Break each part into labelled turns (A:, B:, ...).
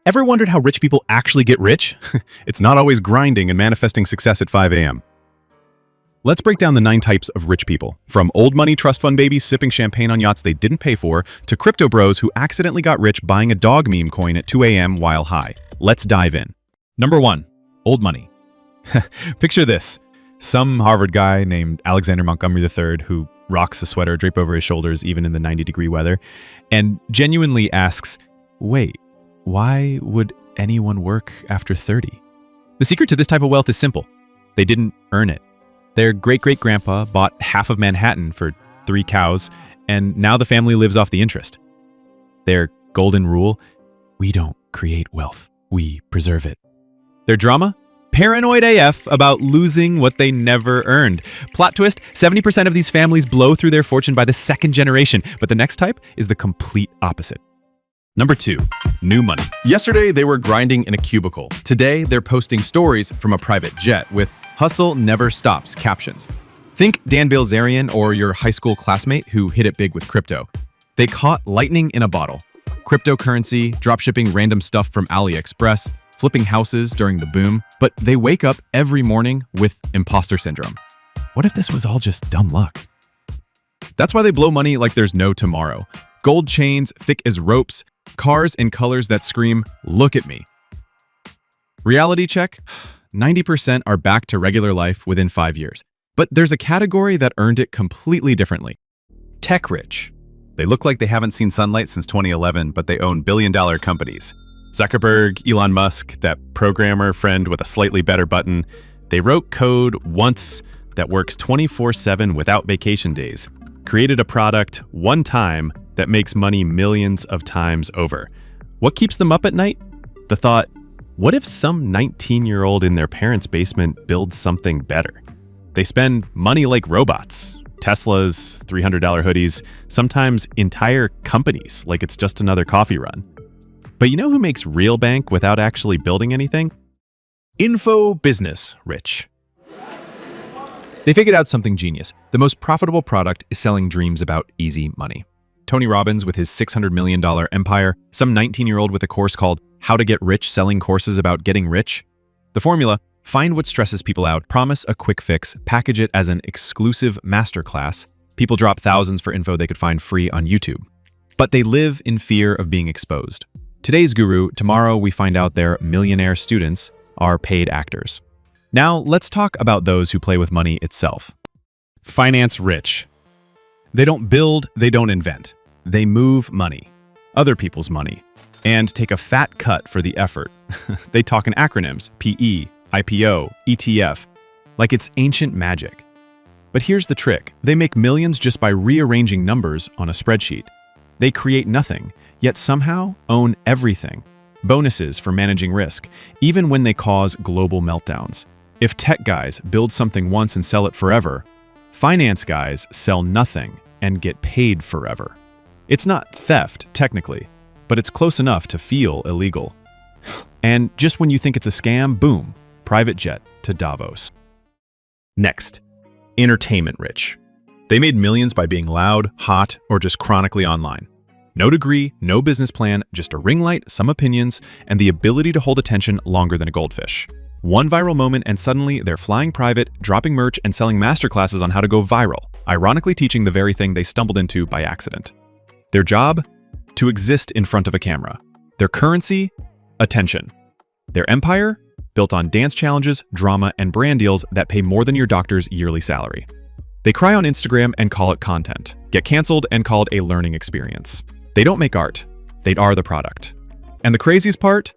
A: Ever wondered how rich people actually get rich? It's not always grinding and manifesting success at 5 a.m. Let's break down the 9 types of rich people, from old money trust fund babies sipping champagne on yachts they didn't pay for, to crypto bros who accidentally got rich buying a dog meme coin at 2 a.m. while high. Let's dive in. Number 1. Old money. Picture this. Some Harvard guy named Alexander Montgomery III who rocks a sweater draped over his shoulders even in the 90-degree weather, and genuinely asks, wait, why would anyone work after 30? The secret to this type of wealth is simple. They didn't earn it. Their great-great-grandpa bought half of Manhattan for 3 cows, and now the family lives off the interest. Their golden rule: we don't create wealth, we preserve it. Their drama? Paranoid AF about losing what they never earned. Plot twist, 70% of these families blow through their fortune by the 2nd generation, but the next type is the complete opposite. Number 2, new money. Yesterday, they were grinding in a cubicle. Today, they're posting stories from a private jet with "Hustle never stops" captions. Think Dan Bilzerian or your high school classmate who hit it big with crypto. They caught lightning in a bottle. Cryptocurrency, dropshipping random stuff from AliExpress, flipping houses during the boom, but they wake up every morning with imposter syndrome. What if this was all just dumb luck? That's why they blow money like there's no tomorrow. Gold chains thick as ropes, cars in colors that scream, "Look at me." Reality check: 90% are back to regular life within 5 years. But there's a category that earned it completely differently. Tech rich. They look like they haven't seen sunlight since 2011, but they own billion-dollar companies. Zuckerberg, Elon Musk, that programmer friend with a slightly better button, they wrote code once that works 24/7 without vacation days, created a product one time that makes money millions of times over. What keeps them up at night? The thought, what if some 19-year-old in their parents' basement builds something better? They spend money like robots. Teslas, $300 hoodies, sometimes entire companies like it's just another coffee run. But you know who makes real bank without actually building anything? Info business rich. They figured out something genius. The most profitable product is selling dreams about easy money. Tony Robbins with his $600 million empire, some 19-year-old with a course called How to Get Rich selling courses about getting rich. The formula: find what stresses people out, promise a quick fix, package it as an exclusive masterclass. People drop thousands for info they could find free on YouTube. But they live in fear of being exposed. Today's guru, tomorrow we find out their millionaire students are paid actors. Now let's talk about those who play with money itself. Finance rich. They don't build, they don't invent. They move money, other people's money, and take a fat cut for the effort. They talk in acronyms: PE, IPO, ETF, like it's ancient magic. But here's the trick: they make millions just by rearranging numbers on a spreadsheet. They create nothing, yet somehow own everything. Bonuses for managing risk, even when they cause global meltdowns. If tech guys build something once and sell it forever, finance guys sell nothing and get paid forever. It's not theft, technically, but it's close enough to feel illegal. And just when you think it's a scam, boom, private jet to Davos. Next, entertainment rich. They made millions by being loud, hot, or just chronically online. No degree, no business plan, just a ring light, some opinions, and the ability to hold attention longer than a goldfish. One viral moment and suddenly they're flying private, dropping merch, and selling masterclasses on how to go viral, ironically teaching the very thing they stumbled into by accident. Their job? To exist in front of a camera. Their currency? Attention. Their empire? Built on dance challenges, drama, and brand deals that pay more than your doctor's yearly salary. They cry on Instagram and call it content, get canceled and called a learning experience. They don't make art, they are the product. And the craziest part?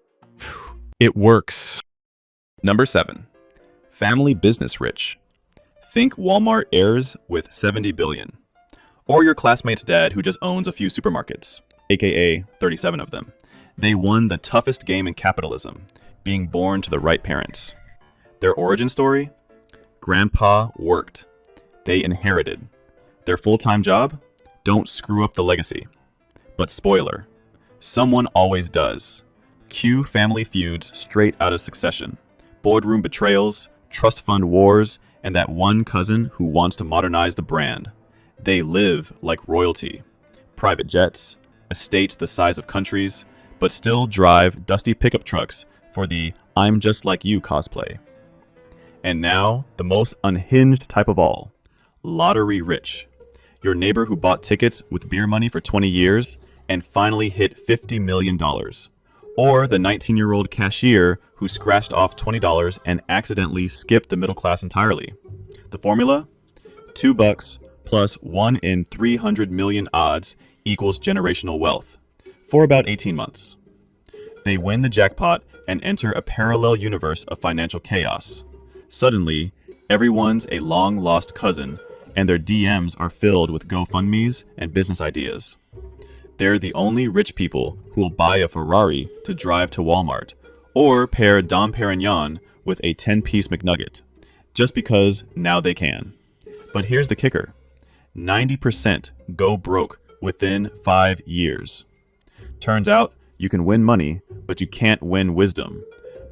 A: It works. Number 7, family business rich. Think Walmart heirs with 70 billion. Or your classmate's dad who just owns a few supermarkets, aka 37 of them. They won the toughest game in capitalism, being born to the right parents. Their origin story? Grandpa worked. They inherited. Their full-time job? Don't screw up the legacy. But spoiler, someone always does. Cue family feuds straight out of Succession. Boardroom betrayals, trust fund wars, and that one cousin who wants to modernize the brand. They live like royalty. Private jets, estates the size of countries, but still drive dusty pickup trucks for the "I'm just like you" cosplay. And now, the most unhinged type of all, lottery rich. Your neighbor who bought tickets with beer money for 20 years and finally hit $50 million. Or the 19-year-old cashier who scratched off $20 and accidentally skipped the middle class entirely. The formula? $2 plus 1 in 300 million odds equals generational wealth for about 18 months. They win the jackpot and enter a parallel universe of financial chaos. Suddenly, everyone's a long-lost cousin, and their DMs are filled with GoFundMes and business ideas. They're the only rich people who will buy a Ferrari to drive to Walmart, or pair Dom Perignon with a 10-piece McNugget, just because now they can. But here's the kicker. 90% go broke within 5 years. Turns out, you can win money, but you can't win wisdom.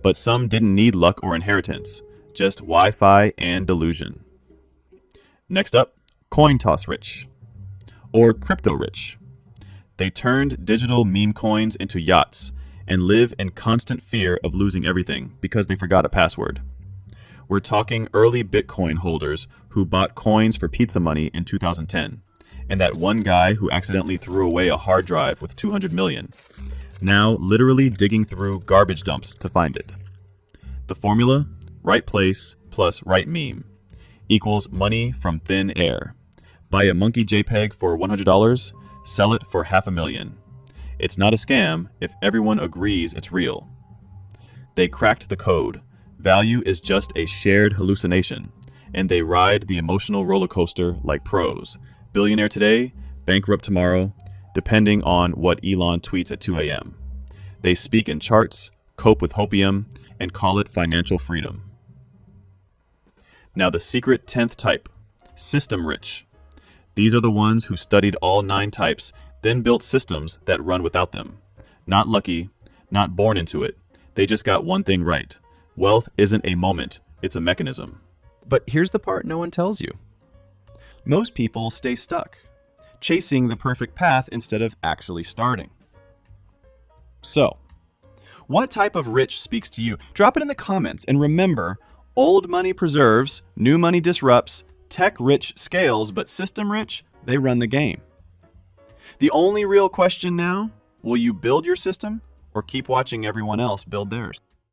A: But some didn't need luck or inheritance, just Wi-Fi and delusion. Next up, coin toss rich, or crypto rich. They turned digital meme coins into yachts and live in constant fear of losing everything because they forgot a password. We're talking early Bitcoin holders who bought coins for pizza money in 2010, and that one guy who accidentally threw away a hard drive with 200 million, now literally digging through garbage dumps to find it. The formula? Right place plus right meme equals money from thin air. Buy a monkey JPEG for $100, sell it for $500,000. It's not a scam if everyone agrees it's real. They cracked the code. Value is just a shared hallucination, and they ride the emotional roller coaster like pros. Billionaire today, bankrupt tomorrow, depending on what Elon tweets at 2 a.m. They speak in charts, cope with hopium, and call it financial freedom. Now the secret 10th type, system rich. These are the ones who studied all 9 types, then built systems that run without them. Not lucky, not born into it. They just got one thing right. Wealth isn't a moment, it's a mechanism.
B: But here's the part no one tells you. Most people stay stuck, chasing the perfect path instead of actually starting. So, what type of rich speaks to you? Drop it in the comments, and remember, old money preserves, new money disrupts, tech rich scales, but system rich, they run the game. The only real question now, will you build your system or keep watching everyone else build theirs?